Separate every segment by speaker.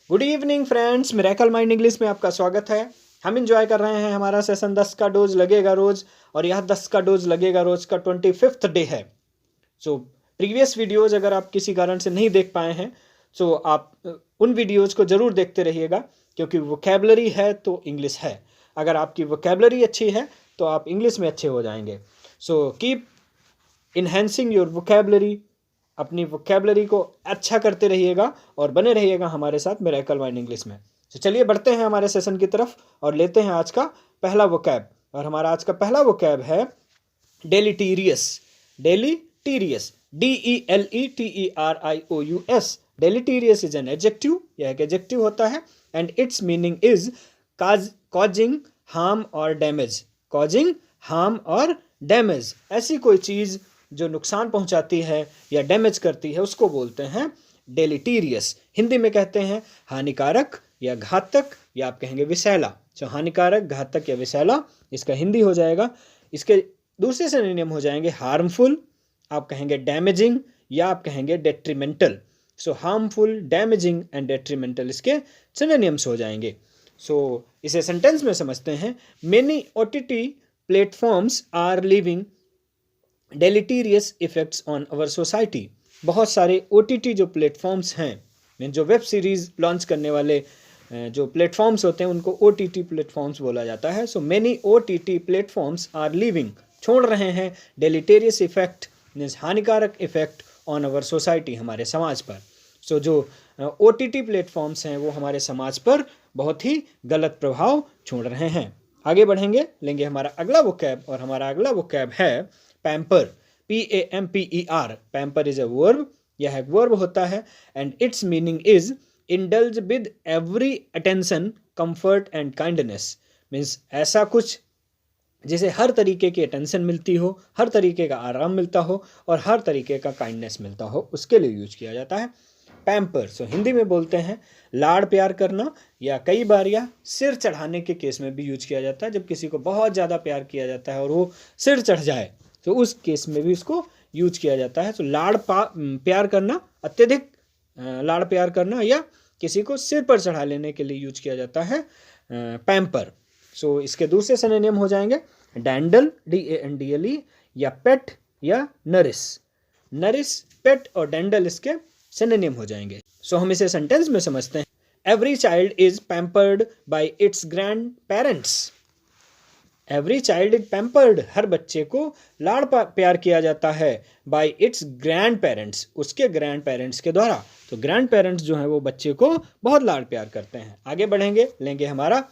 Speaker 1: Good evening friends, miracle mind English में आपका स्वागत है। हम इंजॉय कर रहे हैं हमारा सेशन 10 का डोज लगेगा रोज, और यह 10 का डोज लगेगा रोज का 25th डे है। सो प्रीवियस वीडियोज अगर आप किसी कारण से नहीं देख पाए हैं तो आप उन वीडियोज को जरूर देखते रहिएगा, क्योंकि वोकैबुलरी है तो इंग्लिश है। अगर आपकी वोकैबुलरी अच्छी है तो आप इंग्लिश में अच्छे हो जाएंगे। So keep enhancing your vocabulary, अपनी वोकैबुलरी को अच्छा करते रहिएगा और बने रहिएगा हमारे साथ मिरेकल माइंड इंग्लिश में। तो चलिए बढ़ते हैं हमारे सेशन की तरफ और लेते हैं आज का पहला वोकैब। और हमारा आज का पहला वोकैब है डेलीटीरियस। डेलीटीरियस, DELETERIOUS। डेलीटीरियस इज एन एडजेक्टिव, यह एक एडजेक्टिव होता है, and its meaning is causing harm और डैमेज। कॉजिंग हार्म और डैमेज, ऐसी कोई चीज़ जो नुकसान पहुंचाती है या डैमेज करती है उसको बोलते हैं डेलीटीरियस। हिंदी में कहते हैं हानिकारक या घातक, या आप कहेंगे विषैला। जो हानिकारक, घातक या विषैला, इसका हिंदी हो जाएगा। इसके दूसरे सिनोनिम हो जाएंगे हार्मफुल, आप कहेंगे डैमेजिंग, या आप कहेंगे detrimental. So harmful, damaging and detrimental इसके सिनोनिम्स हो जाएंगे। सो इसे सेंटेंस में समझते हैं। Many OTT platforms are living deleterious effects on our society. बहुत सारे OTT जो प्लेटफॉर्म्स हैं, जो वेब सीरीज़ लॉन्च करने वाले जो प्लेटफॉर्म्स होते हैं उनको OTT प्लेटफॉर्म्स बोला जाता है। So many OTT platforms are living, छोड़ रहे हैं, डेलीटेरियस इफेक्ट मीन्स हानिकारक इफेक्ट ऑन आवर सोसाइटी, हमारे समाज पर। सो जो OTT प्लेटफॉर्म्स हैं वो हमारे समाज पर बहुत ही गलत प्रभाव छोड़ रहे हैं। आगे बढ़ेंगे, लेंगे हमारा अगला वोकैब, और हमारा अगला वोकैब है pamper. PAMPER। Pamper is a verb, यह एक वर्ब होता है, and its meaning is indulge with every attention, comfort and kindness. Means ऐसा कुछ जिसे हर तरीके की अटेंशन मिलती हो, हर तरीके का आराम मिलता हो और हर तरीके का काइंडनेस मिलता हो, उसके लिए यूज किया जाता है पैम्पर। सो हिंदी में बोलते हैं लाड़ प्यार करना, या कई बार यह सिर चढ़ाने के केस में भी यूज किया जाता है। जब किसी को बहुत ज़्यादा प्यार किया जाता है और वो सिर चढ़ जाए तो उस केस में भी इसको यूज किया जाता है। तो प्यार करना, अत्यधिक लाड़ प्यार करना, या किसी को सिर पर चढ़ा लेने के लिए यूज किया जाता है पैम्पर। सो इसके दूसरे सिनोनिम हो जाएंगे डैंडल, DANDLE, या पेट या नरिस। नरिस, पेट और डैंडल इसके सिनोनिम हो जाएंगे। सो हम इसे सेंटेंस में समझते हैं। Every child is pampered by its grandparents. Every child is pampered, हर बच्चे को लाड़ प्यार किया जाता है बाय इट्स ग्रैंड पेरेंट्स, उसके ग्रैंड पेरेंट्स के द्वारा। तो ग्रैंड पेरेंट्स जो है वो बच्चे को बहुत लाड़ प्यार करते हैं। आगे बढ़ेंगे, लेंगे हमारा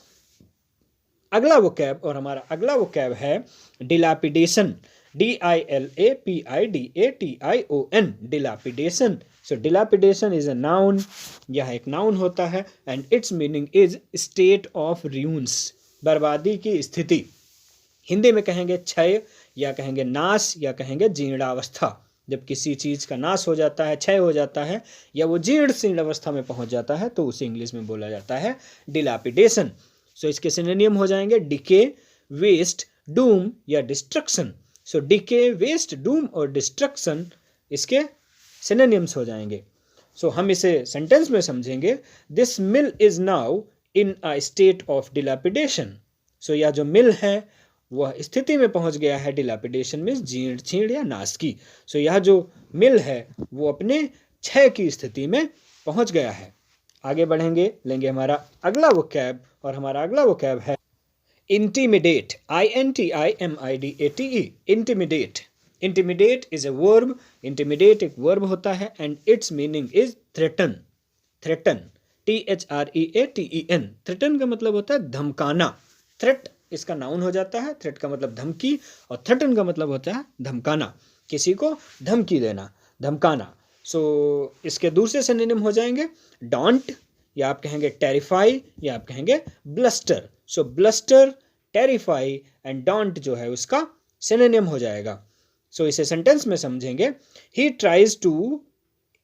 Speaker 1: अगला वोकैब, और हमारा अगला वोकैब है dilapidation. DILAPIDATION, dilapidation. So dilapidation is a noun, यह एक नाउन होता है, and its meaning is state of ruins, बर्बादी की स्थिति। हिंदी में कहेंगे क्षय, या कहेंगे नाश, या कहेंगे जीर्णावस्था। जब किसी चीज़ का नाश हो जाता है, क्षय हो जाता है, या वो जीर्ण अवस्था में पहुंच जाता है, तो उसे इंग्लिश में बोला जाता है डिलैपिडेशन। सो इसके सिनोनिम हो जाएंगे डिके, वेस्ट, डूम, या डिस्ट्रक्शन। सो डिके, वेस्ट, डूम और डिस्ट्रक्शन इसके सिनोनिम्स हो जाएंगे। सो हम इसे सेंटेंस में समझेंगे। This mill is now in a state of dilapidation. So यह जो मिल है वह स्थिति में पहुंच गया है, डिलैपिडेशन में जीर्ण, छीण या नाश की। सो यह जो मिल है वो अपने क्षय की स्थिति में पहुंच गया है। आगे बढ़ेंगे, लेंगे हमारा अगला वोकैब, और हमारा अगला वोकैब है intimidate. INTIMIDATE, intimidate. Intimidate is a verb, intimidate एक वर्ब होता है, and its meaning is threaten. Threaten, THREATEN। Threaten का मतलब होता है धमकाना। थ्रेट इसका नाउन हो जाता है, थ्रेट का मतलब धमकी, और थ्रेटन का मतलब होता है धमकाना, किसी को धमकी देना, धमकाना। सो इसके दूसरे सिनोनिम हो जाएंगे डॉन्ट, या आप कहेंगे टेरिफाई, या आप कहेंगे bluster. So bluster, terrify and don't जो है उसका सिनोनिम हो जाएगा। सो इसे सेंटेंस में समझेंगे। He tries to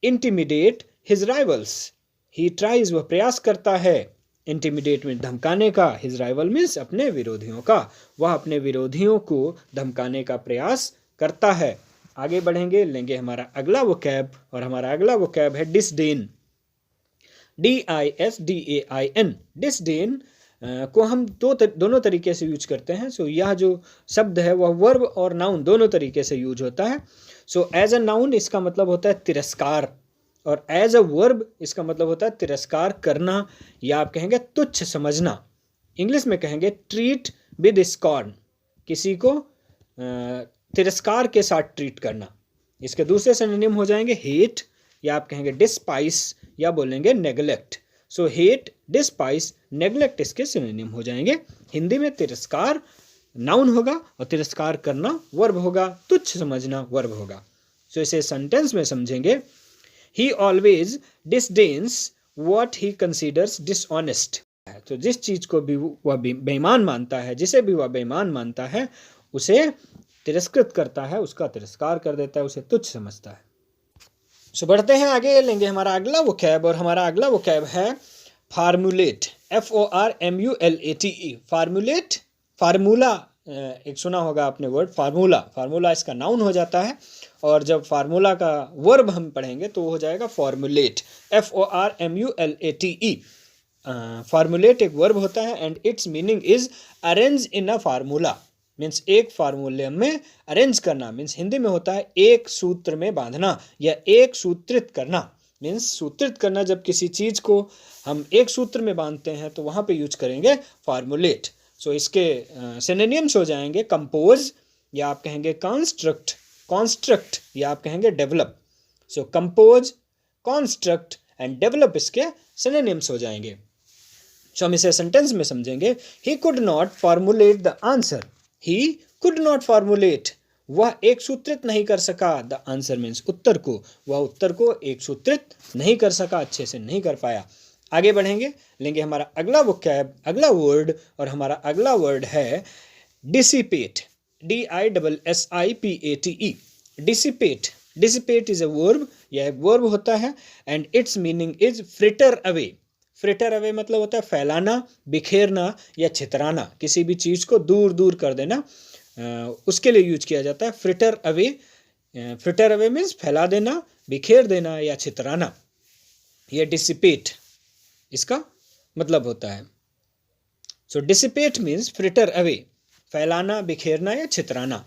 Speaker 1: intimidate his rivals. He tries, वह प्रयास करता है, इंटिमिडेट में धमकाने का, हिज राइवल मीन्स अपने विरोधियों का, वह अपने विरोधियों को धमकाने का प्रयास करता है। आगे बढ़ेंगे, लेंगे हमारा अगला वोकैब, और हमारा अगला वोकैब है डिसडेन। DISDAIN, डिसडेन को हम दोनों तरीके से यूज करते हैं। सो यह जो शब्द है वह वर्ब और नाउन दोनों तरीके से यूज होता है। सो एज अ नाउन इसका मतलब होता है तिरस्कार, और एज अ वर्ब इसका मतलब होता है तिरस्कार करना, या आप कहेंगे तुच्छ समझना। इंग्लिश में कहेंगे ट्रीट विद स्कॉर्न, किसी को तिरस्कार के साथ ट्रीट करना। इसके दूसरे सिनोनिम हो जाएंगे हेट, या आप कहेंगे डिस्पाइस, या बोलेंगे नेग्लेक्ट। सो हेट, डिस्पाइस, नेग्लेक्ट इसके सिनोनिम हो जाएंगे। हिंदी में तिरस्कार नाउन होगा और तिरस्कार करना वर्ब होगा, तुच्छ समझना वर्ब होगा। सो इसे सेंटेंस में समझेंगे। He always disdains what he considers dishonest. तो जिस चीज को भी वह बेईमान मानता है, जिसे भी वह बेईमान मानता है, उसे तिरस्कृत करता है, उसका तिरस्कार कर देता है, उसे तुच्छ समझता है। सो बढ़ते हैं आगे, लेंगे हमारा अगला वोकैब, और हमारा अगला वोकैब है फार्मूलेट, FORMULATE। फार्मूलेट, फार्मूला, एक सुना होगा आपने वर्ड फार्मूला। फार्मूला इसका नाउन हो जाता है, और जब फार्मूला का वर्ब हम पढ़ेंगे तो हो जाएगा फॉर्मुलेट, FORMULATE। फार्मूलेट एक वर्ब होता है, and its meaning is arrange in a formula, means एक फार्मूले में अरेंज करना, मीन्स हिंदी में होता है एक सूत्र में बांधना या एक सूत्रित करना। मीन्स सूत्रित करना, जब किसी चीज को हम एक सूत्र में बांधते हैं तो वहां पे यूज करेंगे फार्मूलेट। सो इसके सिनोनिम्स हो जाएंगे कंपोज, या आप कहेंगे कंस्ट्रक्ट, कॉन्स्ट्रक्ट, या आप कहेंगे develop. So compose, construct and develop इसके सिनोनिम्स हो जाएंगे। सो हम इसे सेंटेंस में समझेंगे। He could not formulate the answer, he could not formulate, वह एक सूत्रित नहीं कर सका, द आंसर मीन्स उत्तर को, वह उत्तर को एक सूत्रित नहीं कर सका, अच्छे से नहीं कर पाया। आगे बढ़ेंगे, लेंगे हमारा अगला वोकैब, अगला वर्ड, और हमारा अगला वर्ड है dissipate, DISSIPATE। Dissipate, dissipate is a verb, यह एक वर्ब होता है, and its meaning is fritter away. Fritter away मतलब होता है फैलाना, बिखेरना या छितराना, किसी भी चीज को दूर दूर कर देना, उसके लिए यूज किया जाता है fritter away. Fritter away means फैला देना, बिखेर देना या छितराना, यह डिसिपेट इसका मतलब होता है। सो डिसिपेट मीन्स फ्रिटर अवे, फैलाना, बिखेरना या छितराना।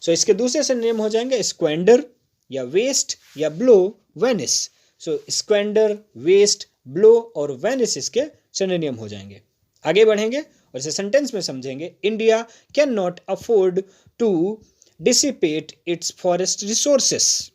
Speaker 1: सो इसके दूसरे सिनोनिम हो जाएंगे स्क्वेंडर, या वेस्ट, या blow, vanish. So squander, waste, blow और वेनिस इसके सिनोनिम हो जाएंगे। आगे बढ़ेंगे और इसे सेंटेंस में समझेंगे। India can not afford to dissipate its forest resources.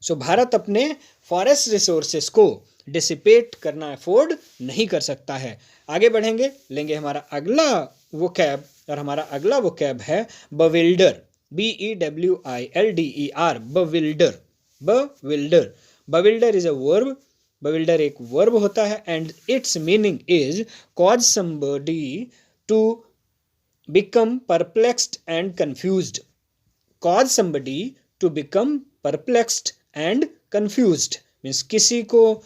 Speaker 1: So भारत अपने फॉरेस्ट रिसोर्सेस को डिसिपेट करना अफोर्ड नहीं कर सकता है। आगे बढ़ेंगे, लेंगे हमारा अगला वोकैब, और हमारा अगला वोकैब है bewilder, BEWILDER, bewilder, bewilder. Bewilder is a verb, bewilder एक वर्ब होता है, and its meaning is cause somebody to become perplexed and confused. Cause somebody to become perplexed and confused means किसी को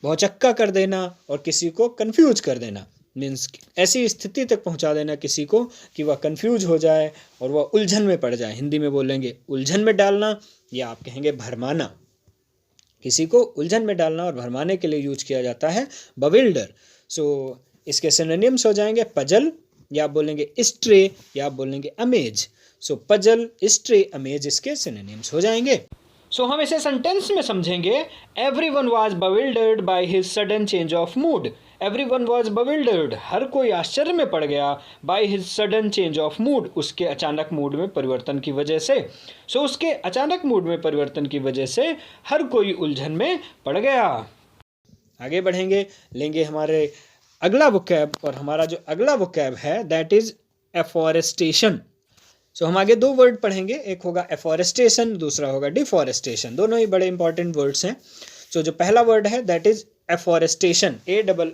Speaker 1: भौचक्का कर देना और किसी को कंफ्यूज कर देना, मीन्स ऐसी स्थिति तक पहुंचा देना किसी को कि वह कंफ्यूज हो जाए और वह उलझन में पड़ जाए। हिंदी में बोलेंगे उलझन में डालना, या आप कहेंगे भरमाना। किसी को उलझन में डालना और भरमाने के लिए यूज किया जाता है बविल्डर। सो इसके सिनोनिम्स हो जाएंगे पजल, या आप बोलेंगे स्ट्रे, या आप बोलेंगे amaze. So puzzle, stray, amaze इसके सिनोनिम्स हो जाएंगे। सो हम इसे सेंटेंस में समझेंगे। Everyone was bewildered by his sudden change of mood. Everyone was bewildered, हर कोई आश्चर्य में पड़ गया, by his sudden change of mood, उसके अचानक मूड में परिवर्तन की वजह से। सो उसके अचानक मूड में परिवर्तन की वजह से हर कोई उलझन में पड़ गया। आगे बढ़ेंगे, लेंगे हमारे अगला वोकैब, और हमारा जो अगला वोकैब है दैट इज एफॉरेस्टेशन। सो हम आगे दो वर्ड पढ़ेंगे, एक होगा एफॉरेस्टेशन, दूसरा होगा डिफॉरेस्टेशन। दोनों ही बड़े इंपॉर्टेंट वर्ड्स हैं। सो जो पहला वर्ड है that is afforestation,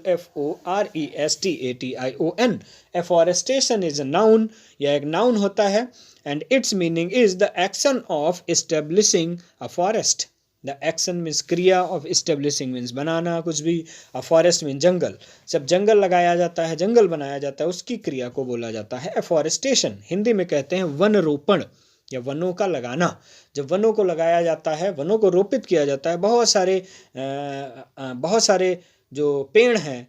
Speaker 1: AFFORESTATION। Afforestation is a noun, यह एक नाउन होता है, and its meaning is the action of establishing a forest. The action means क्रिया, ऑफ एस्टेब्लिशिंग मीन्स बनाना कुछ भी, अ फॉरेस्ट मीन्स जंगल। जब जंगल लगाया जाता है, जंगल बनाया जाता है, उसकी क्रिया को बोला जाता है एफॉरेस्टेशन। हिंदी में कहते हैं वन रोपण या वनों का लगाना। जब वनों को लगाया जाता है, वनों को रोपित किया जाता है, बहुत सारे जो पेड़ हैं,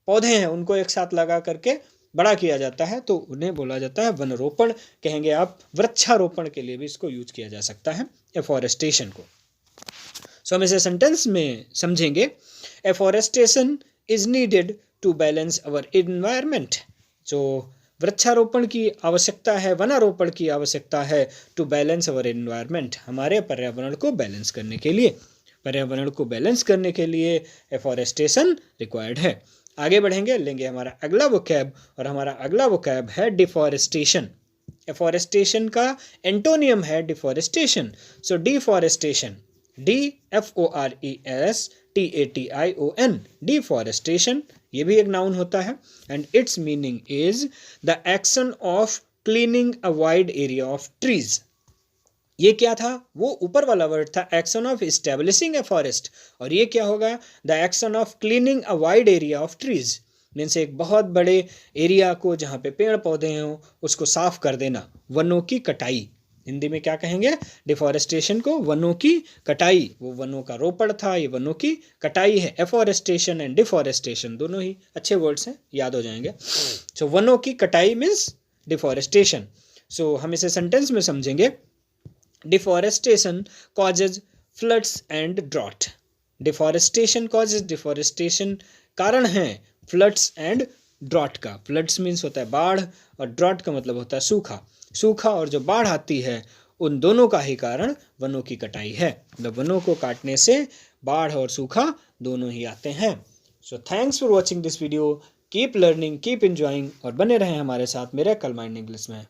Speaker 1: पौधे हैं, उनको एक साथ लगा करके बड़ा किया जाता है, तो उन्हें बोला जाता है वनरोपण कहेंगे आप। वृक्षारोपण के लिए भी इसको यूज किया जा सकता है, एफॉरेस्टेशन को। सो हम इसे सेंटेंस में समझेंगे। Afforestation is needed to balance our environment. जो वृक्षारोपण की आवश्यकता है, वनारोपण की आवश्यकता है, टू बैलेंस अवर इन्वायरमेंट, हमारे पर्यावरण को बैलेंस करने के लिए। पर्यावरण को बैलेंस करने के लिए एफॉरेस्टेशन रिक्वायर्ड है। आगे बढ़ेंगे, लेंगे हमारा अगला वोकैब, और हमारा अगला वोकैब है डिफॉरेस्टेशन। एफॉरेस्टेशन का एंटोनियम है डिफॉरेस्टेशन। सो डिफॉरेस्टेशन, DFORESTATION, डिफॉरेस्टेशन, ये भी एक नाउन होता है। And its meaning is the action of cleaning a wide area of trees. ये क्या था? वो ऊपर वाला वर्ड था action of establishing a forest, और ये क्या होगा? The action of cleaning a wide area of trees, means एक बहुत बड़े एरिया को जहाँ पे पेड़ पौधे हों उसको साफ कर देना, वनों की कटाई। हिंदी में क्या कहेंगे? डिफॉरेस्टेशन को वनों की कटाई। वो वनों का रोपण था, ये वनों की कटाई है। एफॉरेस्टेशन एंड डिफॉरेस्टेशन दोनों ही अच्छे वर्ड्स हैं, याद हो जाएंगे। सो वनों की कटाई मीन्स डिफॉरेस्टेशन। सो हम इसे सेंटेंस में समझेंगे। Deforestation causes floods and drought. Deforestation causes, deforestation कारण है floods and drought का। floods means होता है बाढ़, और drought का मतलब होता है सूखा। सूखा और जो बाढ़ आती है, उन दोनों का ही कारण वनों की कटाई है। मतलब वनों को काटने से बाढ़ और सूखा दोनों ही आते हैं। So thanks for watching this video. Keep learning, keep enjoying, और बने रहें हमारे साथ मेरे कल माइंड इंग्लिश में।